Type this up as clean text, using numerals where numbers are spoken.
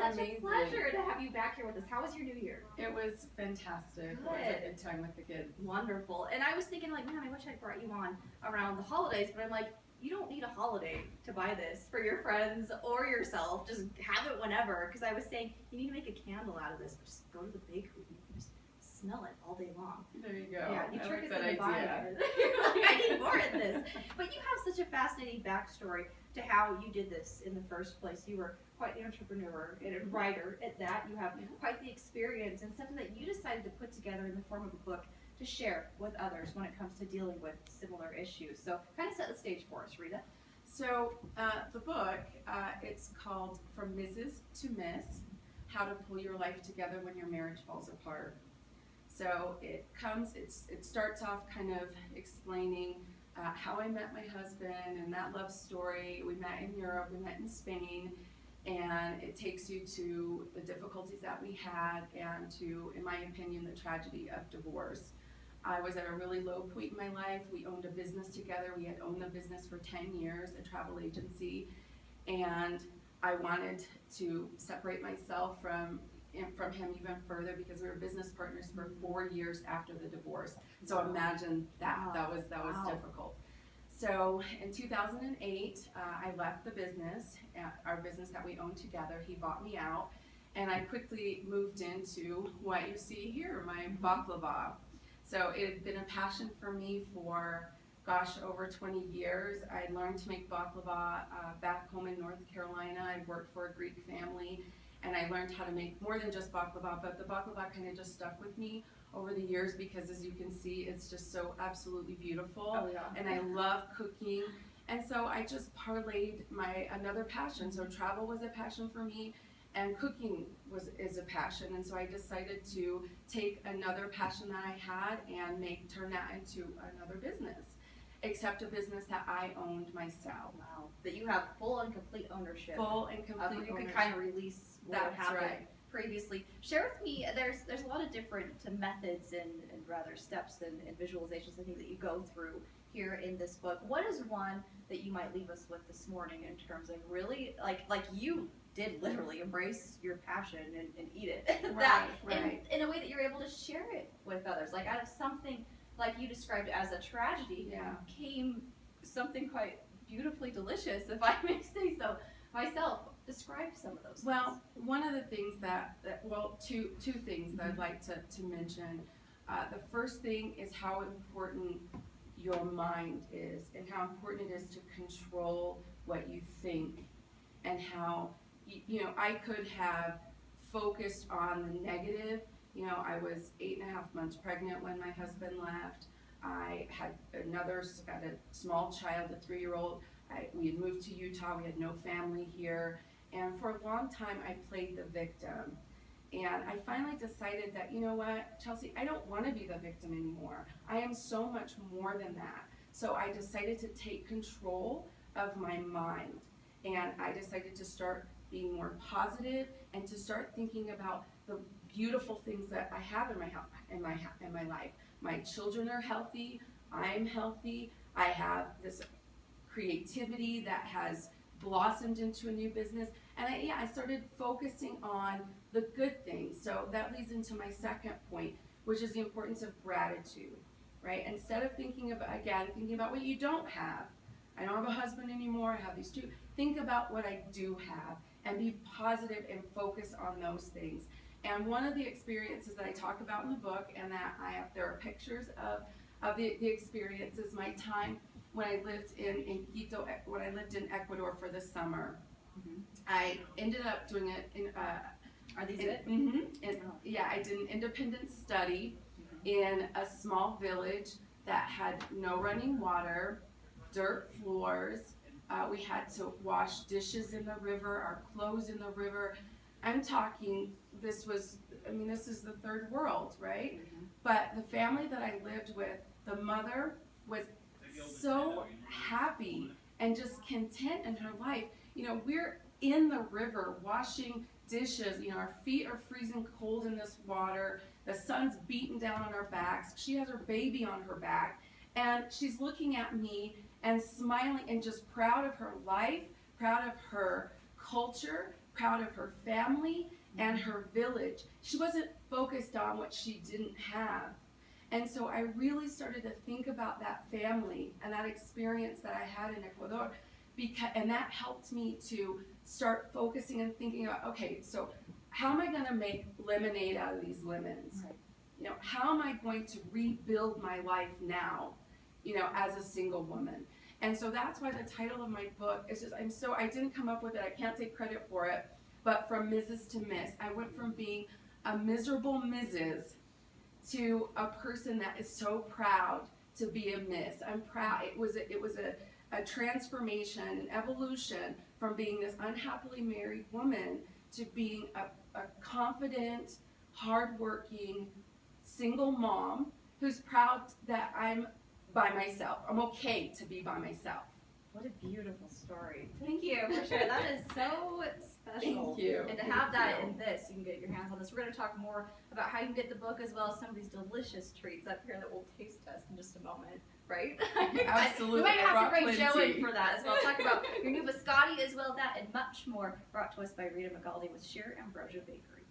such amazing. a pleasure to have you back here with us. How was your New Year? It was fantastic. It was a good time with the kids. Wonderful. And I was thinking, like, man, I wish I brought you on around the holidays, but I'm like, you don't need a holiday to buy this for your friends or yourself. Just have it whenever. Because I was saying, you need to make a candle out of this. Just go to the bakery and you can just smell it all day long. There you go. Yeah, you I trick like us that into buying idea. it. You're like, I need more of this. But you have such a fascinating backstory to how you did this in the first place. You were quite the entrepreneur and a writer at that. You have quite the experience and something that you decided to put together in the form of a book to share with others when it comes to dealing with similar issues. So kind of set the stage for us, Rita. So the book, it's called From Mrs. to Miss, How to Pull Your Life Together When Your Marriage Falls Apart. So it starts off kind of explaining how I met my husband and that love story. We met in Europe, we met in Spain, and it takes you to the difficulties that we had and to, in my opinion, the tragedy of divorce. I was at a really low point in my life. We owned a business together. We had owned the business for 10 years, a travel agency, and I wanted to separate myself from him even further because we were business partners for 4 years after the divorce. So imagine that. That was difficult. So in 2008, I left the business, our business that we owned together. He bought me out, and I quickly moved into what you see here, my baklava. So it had been a passion for me for, over 20 years. I learned to make baklava back home in North Carolina. I worked for a Greek family, and I learned how to make more than just baklava, but the baklava kind of just stuck with me over the years because, as you can see, it's just so absolutely beautiful. Oh, yeah. And I love cooking. And so I just parlayed another passion. So travel was a passion for me, and cooking is a passion. And so I decided to take another passion that I had and turn that into another business, except a business that I owned myself. Wow. That you have full and complete ownership. Full and complete you ownership. can kind of release what That's happened right. previously. Share with me, there's a lot of different methods and rather steps and visualizations I think that you go through here in this book. What is one that you might leave us with this morning in terms of really, like you did literally embrace your passion and eat it. Right. In a way that you're able to share it with others. Like out of something like you described as a tragedy came something quite beautifully delicious, if I may say so myself. Describe some of those Well, things. one of the things two things that I'd like to mention. The first thing is how important your mind is and how important it is to control what you think, and how, I could have focused on the negative. I was 8.5 months pregnant when my husband left. I had a small child, a 3-year-old. We had moved to Utah. We had no family here. And for a long time, I played the victim. And I finally decided that, you know what, Chelsea, I don't want to be the victim anymore. I am so much more than that. So I decided to take control of my mind. And I decided to start being more positive and to start thinking about the beautiful things that I have in my life. My children are healthy. I'm healthy. I have this creativity that has blossomed into a new business, and I started focusing on the good things. So that leads into my second point, which is the importance of gratitude, right? Instead of thinking about what you don't have. I don't have a husband anymore, I have these two. Think about what I do have and be positive and focus on those things. And one of the experiences that I talk about in the book, and that there are pictures of the experience, is my time when I lived in Quito, when I lived in Ecuador for the summer. Mm-hmm. I ended up doing it in. Are these it? Mm-hmm. Yeah, I did an independent study in a small village that had no running water, dirt floors. We had to wash dishes in the river, our clothes in the river. I'm talking, this is the third world, right? Mm-hmm. But the family that I lived with, the mother was so happy and just content in her life. We're in the river washing dishes. Our feet are freezing cold in this water. The sun's beating down on our backs. She has her baby on her back, and she's looking at me and smiling and just proud of her life, proud of her culture, proud of her family and her village. She wasn't focused on what she didn't have. And so I really started to think about that family and that experience that I had in Ecuador, and that helped me to start focusing and thinking about, okay, so how am I going to make lemonade out of these lemons? Right. You know, how am I going to rebuild my life now, you know, as a single woman? And so that's why the title of my book is just, I didn't come up with it, I can't take credit for it, but from Mrs. to Miss. I went from being a miserable Mrs. to a person that is so proud to be a Miss. I'm proud. It was a transformation, an evolution from being this unhappily married woman to being a confident, hardworking, single mom who's proud that I'm by myself. I'm okay to be by myself. What a beautiful story. Thank you for sharing. That is so special. Thank you. And to have that in this, you can get your hands on this. We're going to talk more about how you can get the book as well as some of these delicious treats up here that we'll taste test in just a moment, right? Absolutely. We might have to I brought bring Joe in plenty. for that as well. Talk about your new biscotti as well, that and much more, brought to us by Rita McGaldy with Sheer Ambrosia Bakery.